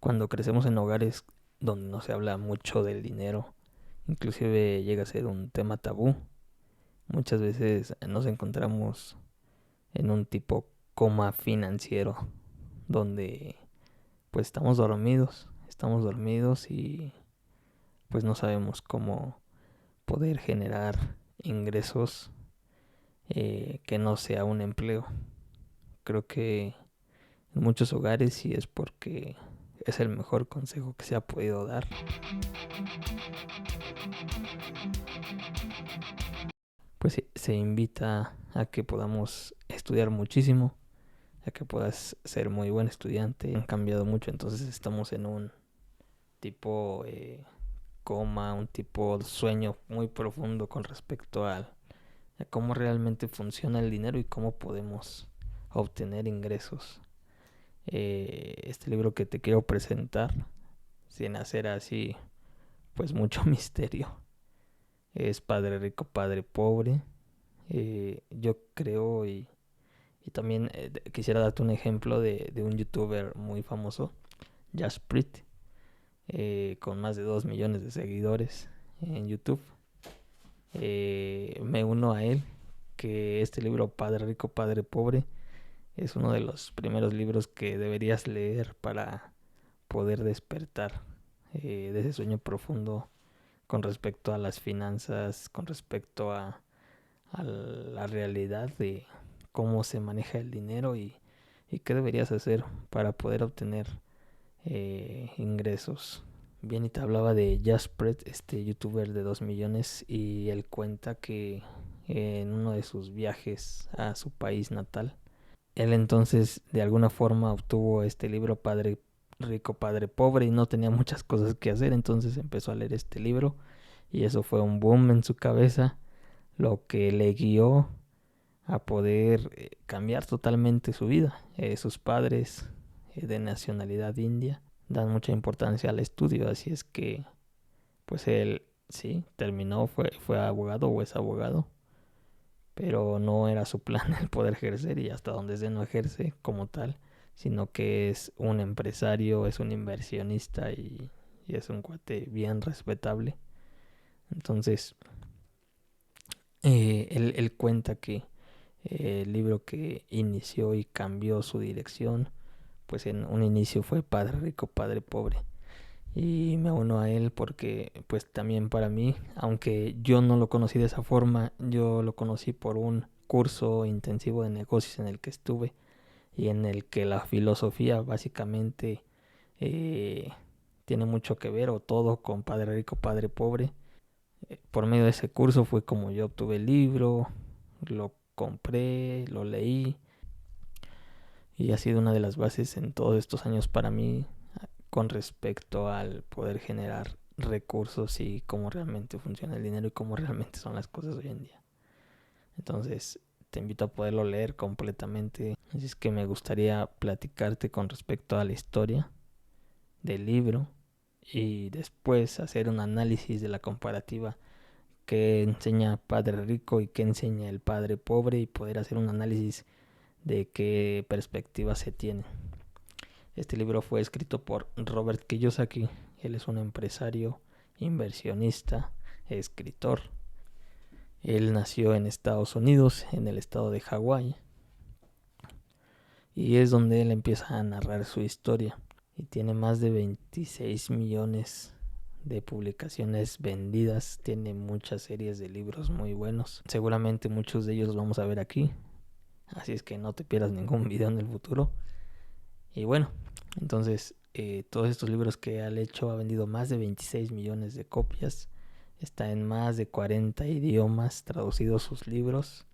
Cuando crecemos en hogares donde no se habla mucho del dinero, inclusive llega a ser un tema tabú, muchas veces nos encontramos en un tipo coma financiero donde pues estamos dormidos y pues no sabemos cómo poder generar ingresos que no sea un empleo. Creo que en muchos hogares sí es porque es el mejor consejo que se ha podido dar. Pues se invita a que podamos estudiar muchísimo, a que puedas ser muy buen estudiante. Han cambiado mucho, entonces estamos en un tipo coma, un tipo sueño muy profundo con respecto a cómo realmente funciona el dinero y cómo podemos obtener ingresos. Este libro que te quiero presentar, sin hacer así pues mucho misterio, es Padre Rico, Padre Pobre. Yo creo y también quisiera darte un ejemplo de un youtuber muy famoso, Jasprit, con más de 2 millones de seguidores en YouTube. Me uno a él, que este libro Padre Rico, Padre Pobre es uno de los primeros libros que deberías leer para poder despertar de ese sueño profundo con respecto a las finanzas, con respecto a la realidad de cómo se maneja el dinero y qué deberías hacer para poder obtener ingresos. Bien, y te hablaba de Jaspret, este youtuber de 2 millones, y él cuenta que en uno de sus viajes a su país natal, él entonces de alguna forma obtuvo este libro Padre Rico, Padre Pobre y no tenía muchas cosas que hacer, entonces empezó a leer este libro y eso fue un boom en su cabeza, lo que le guió a poder cambiar totalmente su vida. Sus padres de nacionalidad india dan mucha importancia al estudio, así es que pues él sí terminó, fue abogado o es abogado, pero no era su plan el poder ejercer y hasta donde se no ejerce como tal, sino que es un empresario, es un inversionista y es un cuate bien respetable. Entonces, él cuenta que el libro que inició y cambió su dirección, pues en un inicio fue Padre Rico, Padre Pobre. Y me uno a él porque pues también para mí, aunque yo no lo conocí de esa forma, yo lo conocí por un curso intensivo de negocios en el que estuve y en el que la filosofía básicamente eh, tiene mucho que ver o todo con Padre Rico, Padre Pobre. Por medio de ese curso fue como yo obtuve el libro, lo compré, lo leí y ha sido una de las bases en todos estos años para mí con respecto al poder generar recursos y cómo realmente funciona el dinero y cómo realmente son las cosas hoy en día. Entonces, te invito a poderlo leer completamente. Así es que me gustaría platicarte con respecto a la historia del libro y después hacer un análisis de la comparativa que enseña Padre Rico y que enseña el Padre Pobre y poder hacer un análisis de qué perspectiva se tiene. Este libro fue escrito por Robert Kiyosaki. Él es un empresario, inversionista, escritor. Él nació en Estados Unidos, en el estado de Hawái, y es donde él empieza a narrar su historia. Y tiene más de 26 millones de publicaciones vendidas. Tiene muchas series de libros muy buenos. Seguramente muchos de ellos los vamos a ver aquí. Así es que no te pierdas ningún video en el futuro. Y bueno, entonces todos estos libros que ha hecho ha vendido más de 26 millones de copias. Está en más de 40 idiomas traducidos sus libros.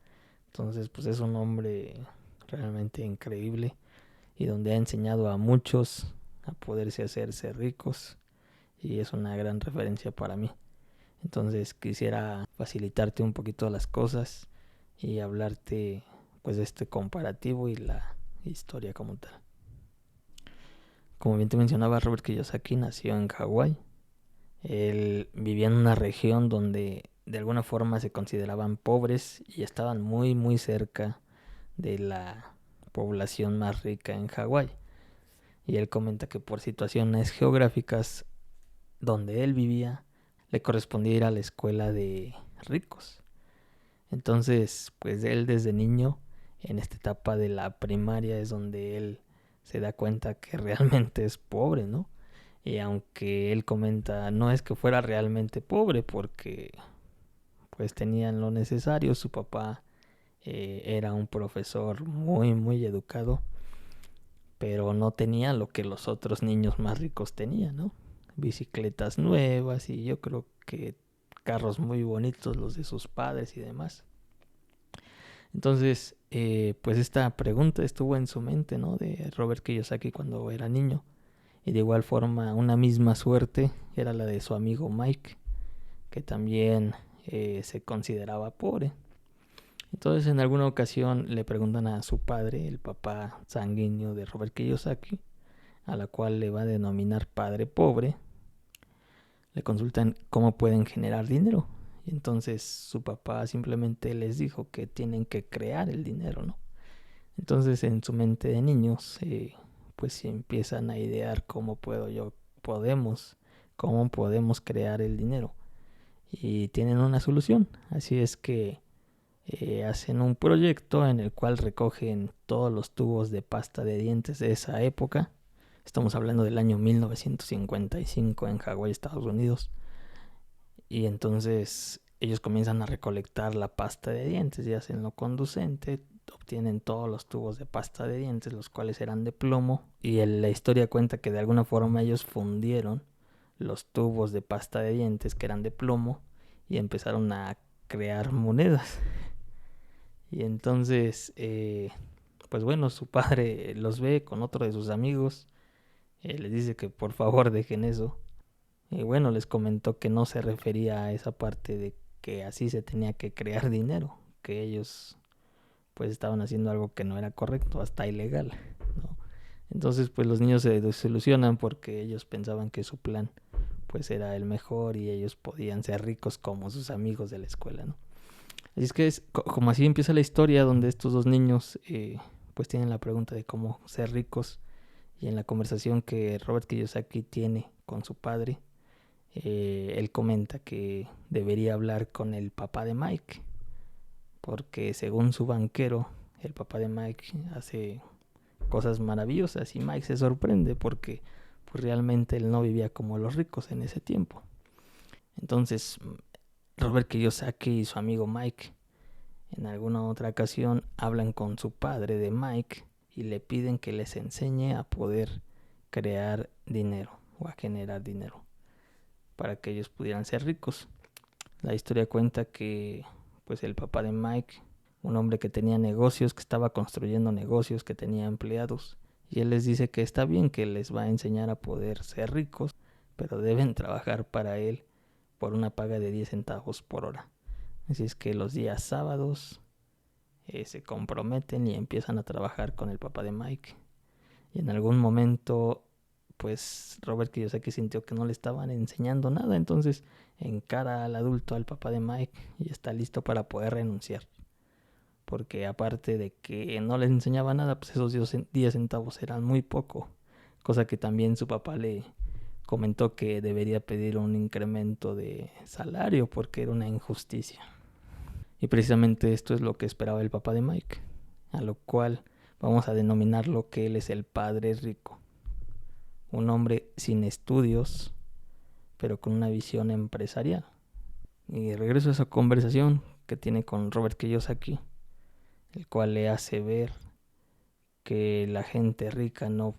Entonces pues es un hombre realmente increíble y donde ha enseñado a muchos a poderse hacerse ricos y es una gran referencia para mí. Entonces quisiera facilitarte un poquito las cosas y hablarte pues de este comparativo y la historia como tal. Como bien te mencionaba, Robert Kiyosaki nació en Hawái. Él vivía en una región donde de alguna forma se consideraban pobres y estaban muy muy cerca de la población más rica en Hawái. y él comenta que por situaciones geográficas donde él vivía le correspondía ir a la escuela de ricos. Entonces, pues él desde niño, en esta etapa de la primaria, es donde él se da cuenta que realmente es pobre, ¿no? Y aunque él comenta, no es que fuera realmente pobre, porque pues tenían lo necesario, su papá era un profesor muy, muy educado, pero no tenía lo que los otros niños más ricos tenían, ¿no? Bicicletas nuevas y yo creo que carros muy bonitos los de sus padres y demás. Entonces, pues esta pregunta estuvo en su mente, ¿no? De Robert Kiyosaki cuando era niño. Y de igual forma, una misma suerte era la de su amigo Mike, que también se consideraba pobre. Entonces, en alguna ocasión le preguntan a su padre, el papá sanguíneo de Robert Kiyosaki, a la cual le va a denominar padre pobre, le consultan cómo pueden generar dinero. Y entonces su papá simplemente les dijo que tienen que crear el dinero, ¿no? Entonces en su mente de niños, pues se empiezan a idear cómo podemos crear el dinero. Y tienen una solución. Así es que hacen un proyecto en el cual recogen todos los tubos de pasta de dientes de esa época. Estamos hablando del año 1955 en Hawái, Estados Unidos. Y entonces ellos comienzan a recolectar la pasta de dientes y hacen lo conducente. Obtienen todos los tubos de pasta de dientes, los cuales eran de plomo. Y la historia cuenta que de alguna forma ellos fundieron los tubos de pasta de dientes que eran de plomo y empezaron a crear monedas. Y entonces, pues bueno, su padre los ve con otro de sus amigos. Les dice que por favor dejen eso. Y bueno, les comentó que no se refería a esa parte de que así se tenía que crear dinero, que ellos pues estaban haciendo algo que no era correcto, hasta ilegal, ¿no? Entonces pues los niños se desilusionan porque ellos pensaban que su plan pues era el mejor y ellos podían ser ricos como sus amigos de la escuela, ¿no? Así es que como así empieza la historia donde estos dos niños pues tienen la pregunta de cómo ser ricos, y en la conversación que Robert Kiyosaki tiene con su padre, él comenta que debería hablar con el papá de Mike, porque según su banquero, el papá de Mike hace cosas maravillosas y Mike se sorprende porque pues realmente él no vivía como los ricos en ese tiempo. Entonces Robert Kiyosaki y su amigo Mike en alguna otra ocasión hablan con su padre de Mike y le piden que les enseñe a poder crear dinero o a generar dinero para que ellos pudieran ser ricos. La historia cuenta que pues el papá de Mike, un hombre que tenía negocios, que estaba construyendo negocios, que tenía empleados, y él les dice que está bien, que les va a enseñar a poder ser ricos, pero deben trabajar para él por una paga de 10 centavos por hora. Así es que los días sábados se comprometen y empiezan a trabajar con el papá de Mike. Y en algún momento pues Robert Kiyosaki sintió que no le estaban enseñando nada, entonces encara al adulto, al papá de Mike, y está listo para poder renunciar. Porque aparte de que no les enseñaba nada, pues esos 10 centavos eran muy poco. Cosa que también su papá le comentó que debería pedir un incremento de salario porque era una injusticia. Y precisamente esto es lo que esperaba el papá de Mike, a lo cual vamos a denominarlo que él es el padre rico. Un hombre sin estudios, pero con una visión empresarial. Y regreso a esa conversación que tiene con Robert Kiyosaki, el cual le hace ver que la gente rica no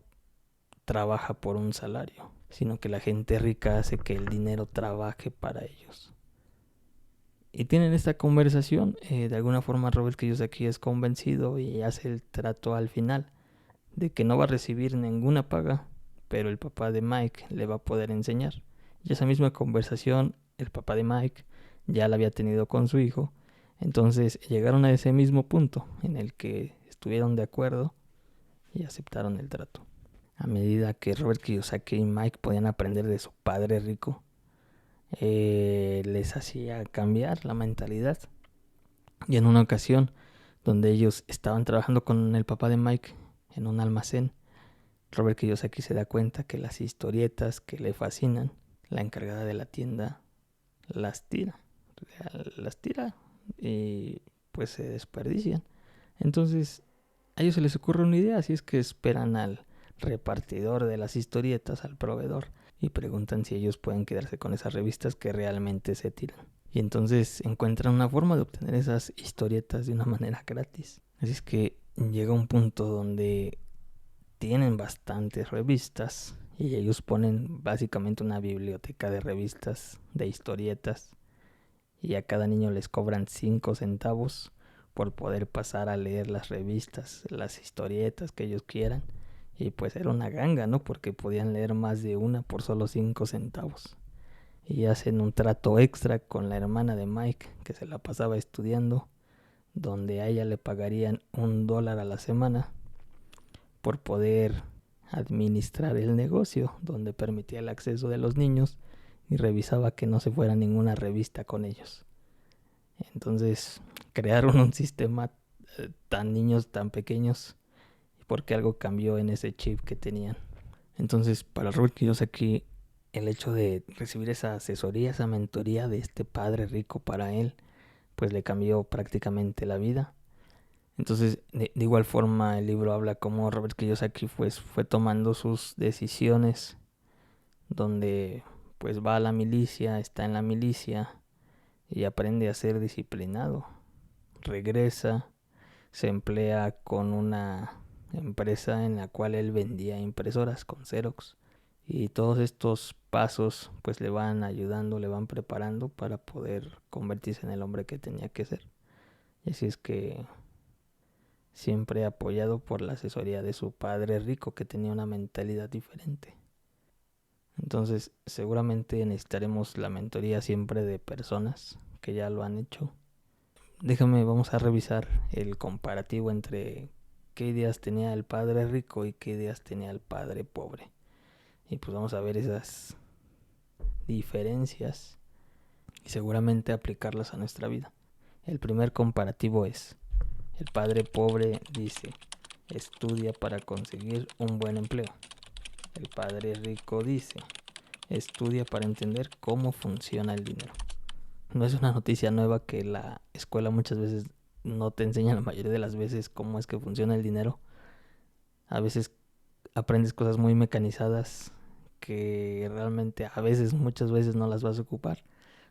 trabaja por un salario, sino que la gente rica hace que el dinero trabaje para ellos. Y tienen esta conversación, de alguna forma Robert Kiyosaki es convencido y hace el trato al final de que no va a recibir ninguna paga, pero el papá de Mike le va a poder enseñar. Y esa misma conversación el papá de Mike ya la había tenido con su hijo. Entonces llegaron a ese mismo punto en el que estuvieron de acuerdo y aceptaron el trato. A medida que Robert Kiyosaki y Mike podían aprender de su padre rico, les hacía cambiar la mentalidad. Y en una ocasión donde ellos estaban trabajando con el papá de Mike en un almacén, Robert Kiyosaki se da cuenta que las historietas que le fascinan, la encargada de la tienda las tira y pues se desperdician. Entonces a ellos se les ocurre una idea, así es que esperan al repartidor de las historietas, al proveedor, y preguntan si ellos pueden quedarse con esas revistas que realmente se tiran. Y entonces encuentran una forma de obtener esas historietas de una manera gratis. Así es que llega un punto donde tienen bastantes revistas y ellos ponen básicamente una biblioteca de revistas, de historietas, y a cada niño les cobran 5 centavos por poder pasar a leer las revistas, las historietas que ellos quieran. Y pues era una ganga, ¿no? Porque podían leer más de una por solo 5 centavos. Y hacen un trato extra con la hermana de Mike, que se la pasaba estudiando, donde a ella le pagarían $1 a la semana por poder administrar el negocio, donde permitía el acceso de los niños y revisaba que no se fuera ninguna revista con ellos. Entonces crearon un sistema tan niños, tan pequeños, porque algo cambió en ese chip que tenían. Entonces para Robert Kiyosaki, el hecho de recibir esa asesoría, esa mentoría de este padre rico para él, pues le cambió prácticamente la vida. Entonces, de igual forma, el libro habla cómo Robert Kiyosaki pues, fue tomando sus decisiones, donde pues va a la milicia, está en la milicia y aprende a ser disciplinado. Regresa, se emplea con una empresa en la cual él vendía impresoras con Xerox. Y todos estos pasos pues le van ayudando, le van preparando para poder convertirse en el hombre que tenía que ser. Y así es que siempre apoyado por la asesoría de su padre rico, que tenía una mentalidad diferente. Entonces seguramente necesitaremos la mentoría siempre de personas que ya lo han hecho. Vamos a revisar el comparativo entre qué ideas tenía el padre rico y qué ideas tenía el padre pobre. Y pues vamos a ver esas diferencias y seguramente aplicarlas a nuestra vida. El primer comparativo es: el padre pobre dice, estudia para conseguir un buen empleo. El padre rico dice, estudia para entender cómo funciona el dinero. No es una noticia nueva que la escuela muchas veces no te enseña la mayoría de las veces cómo es que funciona el dinero. A veces aprendes cosas muy mecanizadas que realmente muchas veces no las vas a ocupar.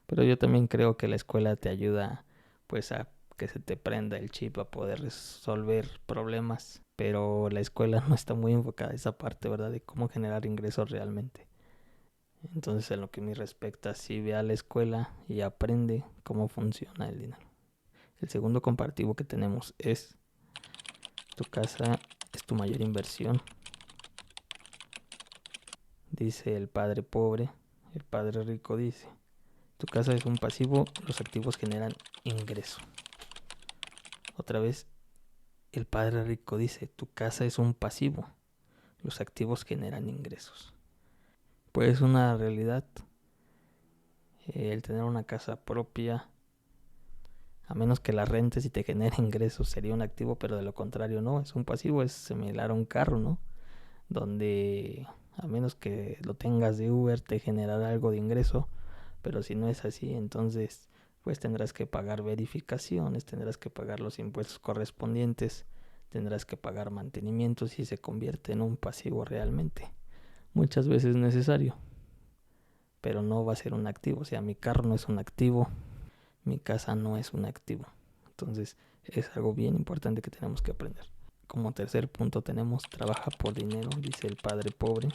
Pero yo también creo que la escuela te ayuda pues a que se te prenda el chip a poder resolver problemas. Pero la escuela no está muy enfocada a esa parte, ¿verdad? De cómo generar ingresos realmente. Entonces, en lo que me respecta, sí ve a la escuela y aprende cómo funciona el dinero. El segundo comparativo que tenemos es: tu casa es tu mayor inversión. Dice el padre pobre. El padre rico dice, tu casa es un pasivo, los activos generan ingreso. Otra vez, el padre rico dice, tu casa es un pasivo, los activos generan ingresos. Pues es una realidad. El tener una casa propia, a menos que la rentes y te genere ingresos, sería un activo, pero de lo contrario no, es un pasivo, es similar a un carro, ¿no? Donde a menos que lo tengas de Uber te generará algo de ingreso, pero si no es así, entonces pues tendrás que pagar verificaciones, tendrás que pagar los impuestos correspondientes, tendrás que pagar mantenimientos y se convierte en un pasivo realmente. Muchas veces necesario, pero no va a ser un activo. O sea, mi carro no es un activo, mi casa no es un activo. Entonces es algo bien importante que tenemos que aprender. Como tercer punto tenemos, trabaja por dinero, dice el padre pobre.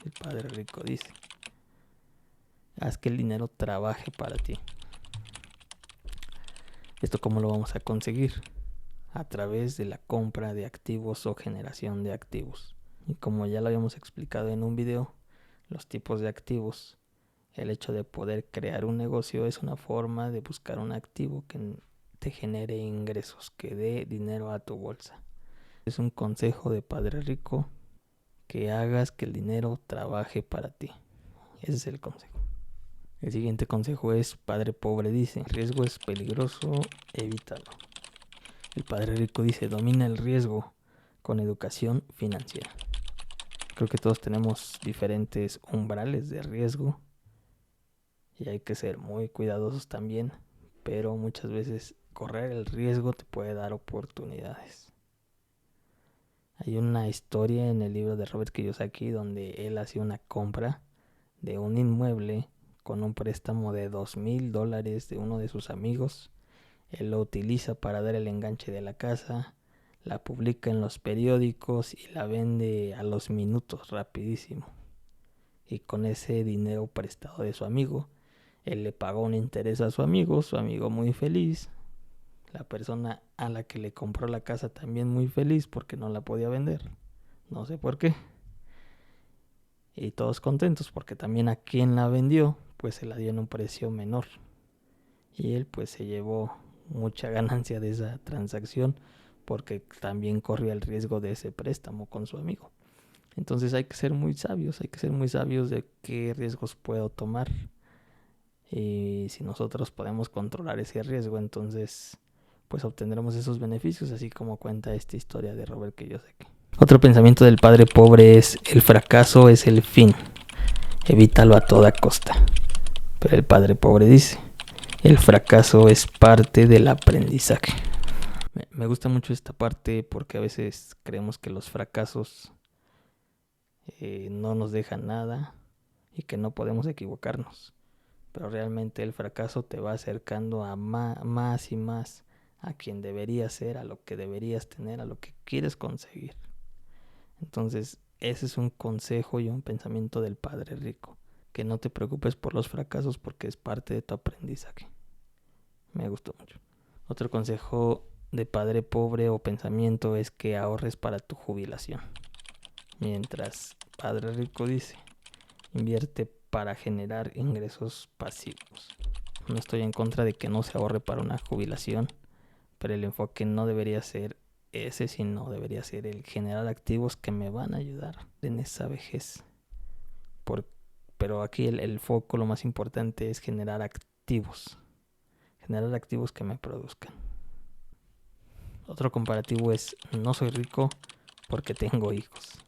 El padre rico dice, haz que el dinero trabaje para ti. ¿Esto cómo lo vamos a conseguir? A través de la compra de activos o generación de activos. Y como ya lo habíamos explicado en un video, los tipos de activos, el hecho de poder crear un negocio es una forma de buscar un activo que te genere ingresos, que dé dinero a tu bolsa. Es un consejo de padre rico, que hagas que el dinero trabaje para ti. Ese es el consejo. El siguiente consejo es, padre pobre dice, el riesgo es peligroso, evítalo. El padre rico dice, domina el riesgo con educación financiera. Creo que todos tenemos diferentes umbrales de riesgo y hay que ser muy cuidadosos también, pero muchas veces correr el riesgo te puede dar oportunidades. Hay una historia en el libro de Robert Kiyosaki donde él hacía una compra de un inmueble con un préstamo de $2,000 de uno de sus amigos. Él lo utiliza para dar el enganche de la casa, la publica en los periódicos y la vende a los minutos, rapidísimo. Y con ese dinero prestado de su amigo, él le pagó un interés a su amigo muy feliz. La persona a la que le compró la casa también muy feliz porque no la podía vender. No sé por qué. Y todos contentos porque también a quien la vendió pues se la dio en un precio menor. Y él pues se llevó mucha ganancia de esa transacción porque también corría el riesgo de ese préstamo con su amigo. Entonces hay que ser muy sabios de qué riesgos puedo tomar. Y si nosotros podemos controlar ese riesgo, entonces pues obtendremos esos beneficios, así como cuenta esta historia de Robert Kiyosaki. Otro pensamiento del padre pobre es: el fracaso es el fin, evítalo a toda costa. Pero el padre pobre dice: el fracaso es parte del aprendizaje. Me gusta mucho esta parte porque a veces creemos que los fracasos no nos dejan nada y que no podemos equivocarnos. Pero realmente el fracaso te va acercando a más y más a quien deberías ser, a lo que deberías tener, a lo que quieres conseguir. Entonces, ese es un consejo y un pensamiento del padre rico. Que no te preocupes por los fracasos porque es parte de tu aprendizaje. Me gustó mucho. Otro consejo de padre pobre o pensamiento es que ahorres para tu jubilación. Mientras padre rico dice: invierte para generar ingresos pasivos. No estoy en contra de que no se ahorre para una jubilación, pero el enfoque no debería ser ese, sino debería ser el generar activos que me van a ayudar en esa vejez. Pero aquí el foco, lo más importante es generar activos que me produzcan. Otro comparativo es: no soy rico porque tengo hijos.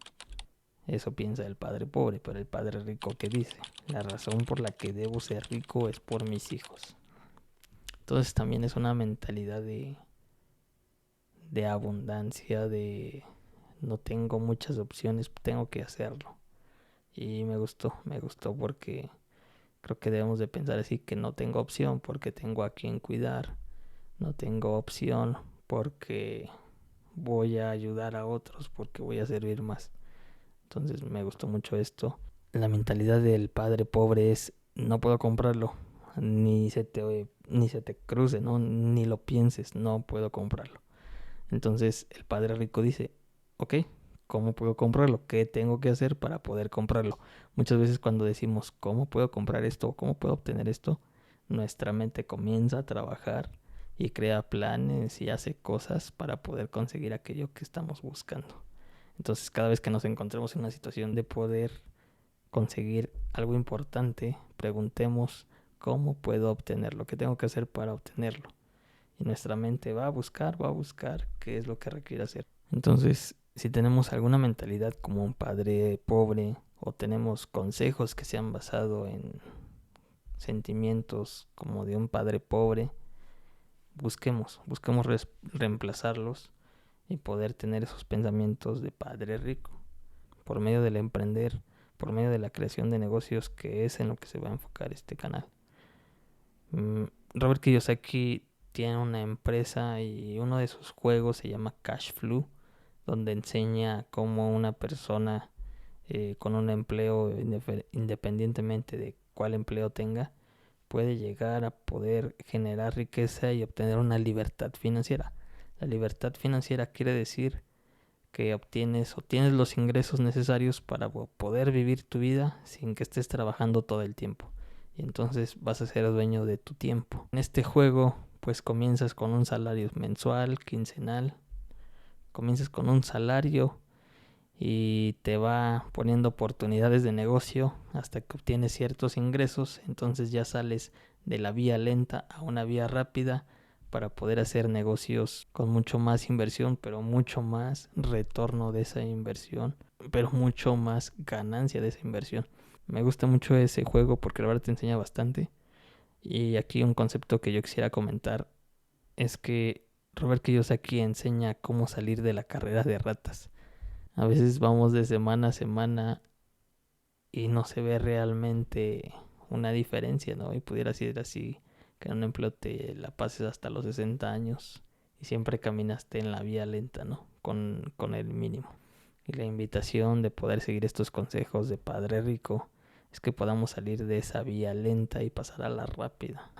Eso piensa el padre pobre, pero el padre rico, ¿qué dice? La razón por la que debo ser rico es por mis hijos. Entonces también es una mentalidad de abundancia, de no tengo muchas opciones, tengo que hacerlo. Y me gustó porque creo que debemos de pensar así, que no tengo opción porque tengo a quien cuidar, no tengo opción porque voy a ayudar a otros, porque voy a servir más. Entonces me gustó mucho esto. La mentalidad del padre pobre es: no puedo comprarlo, ni se te cruce, ¿no? Ni lo pienses, no puedo comprarlo. Entonces el padre rico dice: ok, ¿cómo puedo comprarlo? ¿Qué tengo que hacer para poder comprarlo? Muchas veces cuando decimos ¿cómo puedo comprar esto? ¿Cómo puedo obtener esto? Nuestra mente comienza a trabajar y crea planes y hace cosas para poder conseguir aquello que estamos buscando. Entonces cada vez que nos encontremos en una situación de poder conseguir algo importante, preguntemos: ¿cómo puedo obtenerlo? ¿Qué tengo que hacer para obtenerlo? Y nuestra mente va a buscar qué es lo que requiere hacer. Entonces, si tenemos alguna mentalidad como un padre pobre o tenemos consejos que se han basado en sentimientos como de un padre pobre, busquemos reemplazarlos y poder tener esos pensamientos de padre rico por medio del emprender, por medio de la creación de negocios, que es en lo que se va a enfocar este canal. Robert Kiyosaki tiene una empresa y uno de sus juegos se llama Cash Flow, donde enseña cómo una persona con un empleo, independientemente de cuál empleo tenga, puede llegar a poder generar riqueza y obtener una libertad financiera. La libertad financiera quiere decir que obtienes los ingresos necesarios para poder vivir tu vida sin que estés trabajando todo el tiempo. Y entonces vas a ser dueño de tu tiempo. En este juego pues comienzas con un salario mensual, quincenal. Comienzas con un salario y te va poniendo oportunidades de negocio hasta que obtienes ciertos ingresos. Entonces ya sales de la vía lenta a una vía rápida para poder hacer negocios con mucho más inversión, pero mucho más retorno de esa inversión. pero mucho más ganancia de esa inversión. Me gusta mucho ese juego porque la verdad te enseña bastante. Y aquí un concepto que yo quisiera comentar es que Robert Kiyosaki enseña cómo salir de la carrera de ratas. A veces vamos de semana a semana y no se ve realmente una diferencia, ¿no? Y pudiera ser así, que en un empleo te la pases hasta los 60 años y siempre caminaste en la vía lenta, ¿no? Con el mínimo. Y la invitación de poder seguir estos consejos de Padre Rico es que podamos salir de esa vía lenta y pasar a la rápida,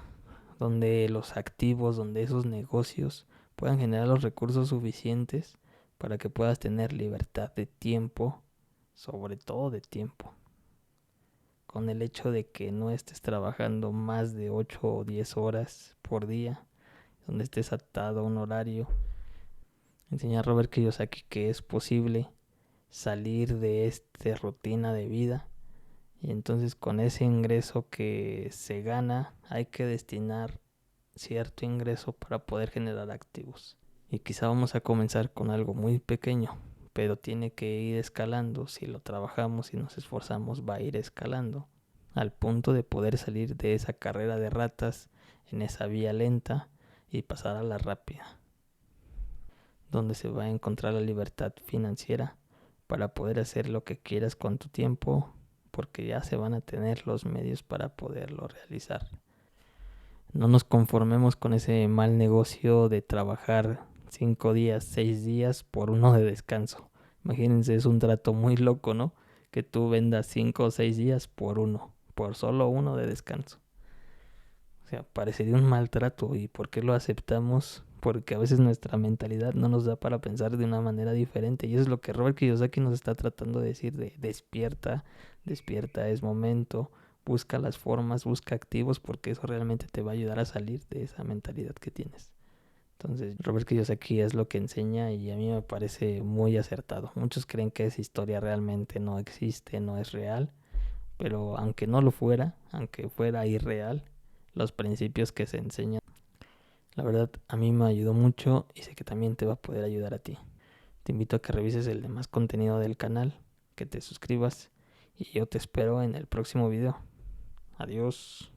donde los activos, donde esos negocios puedan generar los recursos suficientes para que puedas tener libertad de tiempo, sobre todo de tiempo, con el hecho de que no estés trabajando más de 8 o 10 horas por día, donde estés atado a un horario. Enseña a Robert Kiyosaki que es posible salir de esta rutina de vida, y entonces con ese ingreso que se gana hay que destinar cierto ingreso para poder generar activos. Y quizá vamos a comenzar con algo muy pequeño, pero tiene que ir escalando. Si lo trabajamos y nos esforzamos, va a ir escalando al punto de poder salir de esa carrera de ratas en esa vía lenta y pasar a la rápida, donde se va a encontrar la libertad financiera para poder hacer lo que quieras con tu tiempo, porque ya se van a tener los medios para poderlo realizar. No nos conformemos con ese mal negocio de trabajar 5 días, 6 días por uno de descanso. Imagínense, es un trato muy loco, ¿no? Que tú vendas 5 o 6 días por uno, por solo uno de descanso. O sea, parecería un maltrato. ¿Y por qué lo aceptamos? Porque a veces nuestra mentalidad no nos da para pensar de una manera diferente. Y eso es lo que Robert Kiyosaki nos está tratando de decir, de despierta, despierta, es momento, busca las formas, busca activos, porque eso realmente te va a ayudar a salir de esa mentalidad que tienes. Entonces, Robert Kiyosaki es lo que enseña y a mí me parece muy acertado. Muchos creen que esa historia realmente no existe, no es real, pero aunque no lo fuera, aunque fuera irreal, los principios que se enseñan, la verdad a mí me ayudó mucho y sé que también te va a poder ayudar a ti. Te invito a que revises el demás contenido del canal, que te suscribas y yo te espero en el próximo video. Adiós.